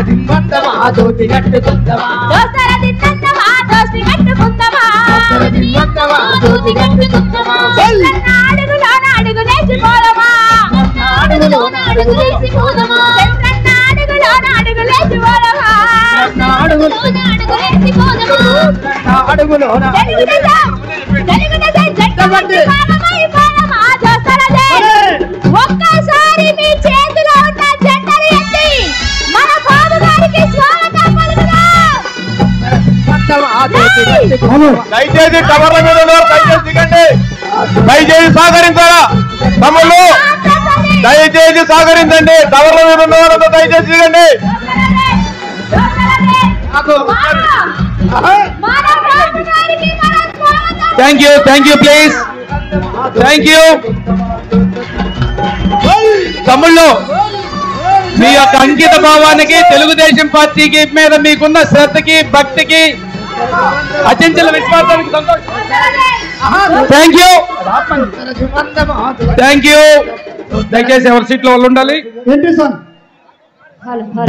దిమ్మందమా దోతి కట్టుకుందమా దోస్తర దిన్నందమా దోస్తి కట్టుకుందమా దిమ్మందమా దోతి కట్టుకుందమా అడుగులోన అడుగు లేచిపోదమా అడుగులోన అడుగు లేచిపోదమా అడుగులోన అడుగు లేచిపోదమా అడుగులోన అడుగు లేచిపోదమా అడుగులోన ఒక్కసారి మీ చేతిలో ఉన్న జెండలు ఎత్తి మన బాబు గారికి స్వాగతం పలుకుదాం. దయచేసి టవర్ల మీద దయచేసి దిగండి. దయచేసి సహకరించాలా తమ్ముళ్ళు, దయచేసి సహకరించండి. టవర్ల మీద ఉన్నవాళ్ళతో దయచేసి దిగండి. Thank you, thank you, please, thank you. తమ్ముళ్ళు, మీ యొక్క అంకిత భావానికి, తెలుగుదేశం పార్టీకి మీద మీకున్న శ్రద్ధకి, భక్తికి, అచంచల విశ్వాసానికి సంతోషం. Thank you, thank you. దయచేసి ఎవరి సీట్లో వాళ్ళు ఉండాలి.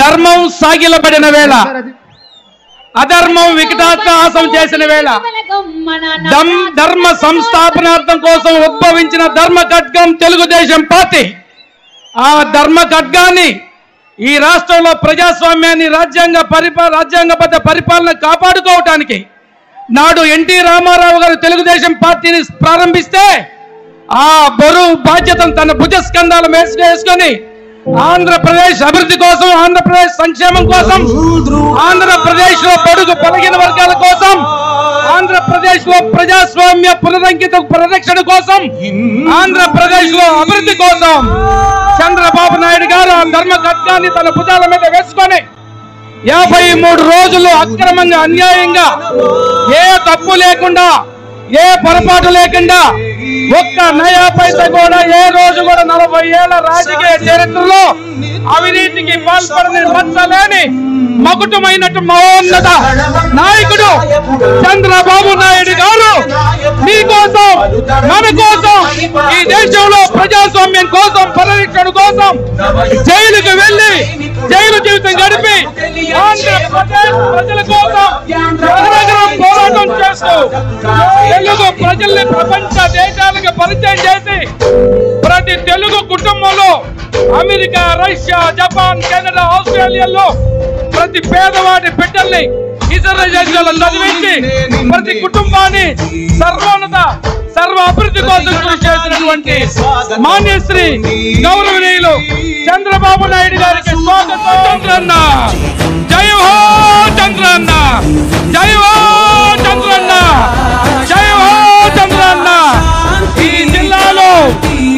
ధర్మం సాగిలబడిన వేళ, అధర్మం వికటాట్టహాసం చేసిన వేళ, ధర్మ సంస్థాపనార్థం కోసం ఉద్భవించిన ధర్మ ఖడ్గం తెలుగుదేశం పార్టీ. ఆ ధర్మ ఖడ్గాన్ని ఈ రాష్ట్రంలో ప్రజాస్వామ్యాన్ని, రాజ్యాంగబద్ధ పరిపాలన కాపాడుకోవటానికి నాడు ఎన్టీ రామారావు గారు తెలుగుదేశం పార్టీని ప్రారంభిస్తే ఆ బరువు బాధ్యతను తన భుజస్కంధాల వేసుకొని ఆంధ్రప్రదేశ్ అభివృద్ధి కోసం, ఆంధ్రప్రదేశ్ సంక్షేమం కోసం, ఆంధ్రప్రదేశ్ లో బడుగు బలహీన వర్గాల కోసం, ఆంధ్రప్రదేశ్ లో ప్రజాస్వామ్య పునరంకిత పరిరక్షణ కోసం, ఆంధ్రప్రదేశ్ లో అభివృద్ధి కోసం చంద్రబాబు నాయుడు గారు ఆ ధర్మ ఖడ్గాన్ని తన భుజాల మీద వేసుకొని 53 రోజులు అక్రమంగా, అన్యాయంగా, ఏ తప్పు లేకుండా, ఏ పొరపాటు లేకుండా, ఒక్క నయా పైసా కూడా ఏ రోజు కూడా 40 ఏళ్ల రాజకీయ చరిత్రలో అవినీతికి పాల్పడని మచ్చలేని మకుటమైనట్టు మహోన్నత నాయకుడు చంద్రబాబు నాయుడు గారు మీకోసం, మన కోసం, ఈ దేశంలో ప్రజాస్వామ్యం కోసం, పరిరక్షణ కోసం జైలుకు వెళ్లి జైలు జీవితం గడిపి ఆంధ్రప్రదేశ్ ప్రజల కోసం పోరాటం చేస్తూ తెలుగు ప్రజల్ని ప్రపంచ దేశాలకు పరిచయం చేసి ప్రతి తెలుగు కుటుంబంలో అమెరికా, రష్యా, జపాన్, కెనడా, ఆస్ట్రేలియాలో ప్రతి పేదవాడి బిడ్డల్ని ఇతర చదివించి ప్రతి కుటుంబాన్ని సర్వోన్నత సర్వ అభివృద్ధి కోసం కృషి చేసినటువంటి మాన్యశ్రీ గౌరవనీయులు చంద్రబాబు నాయుడు గారికి స్వాగతం. చంద్రన్న జై హో, చంద్రన్న జై హో, చంద్రన్న జై హో, చంద్రన్న. ఈ జిల్లాలో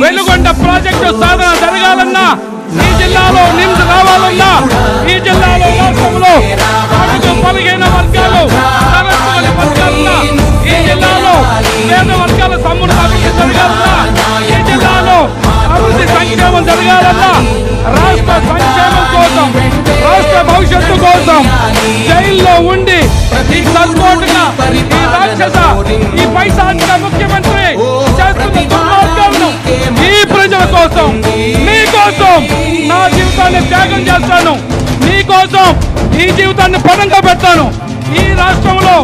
వెలుగొండ ప్రాజెక్టు సాధన జరగాలన్నా, ఈ జిల్లాలో నిమ్స్ రావాలన్నా, ఈ జిల్లాలో రాష్ట్రంలో బలహీన వర్గాలు, వర్గాలన్నా, ఈ జిల్లాలో పేద వర్గాల సమ్ముడు అభివృద్ధి జరగాలన్నా, ఈ జిల్లాలో అభివృద్ధి సంక్షేమం జరగాలన్నా, రాష్ట్ర సంక్షేమం కోసం, రాష్ట్ర భవిష్యత్తు కోసం జైల్లో ఉండి ఈ సర్పోటుగా, ఈ రాక్షస, ఈ పైశాచిక ముఖ్యమంత్రి చేస్తున్న దుర్మార్గాలను ఈ ప్రజల కోసం, మీకోసం నా జీవితాన్ని త్యాగం చేస్తాను, మీకోసం ఈ జీవితాన్ని పణంగా పెడతాను. ఈ రాష్ట్రంలో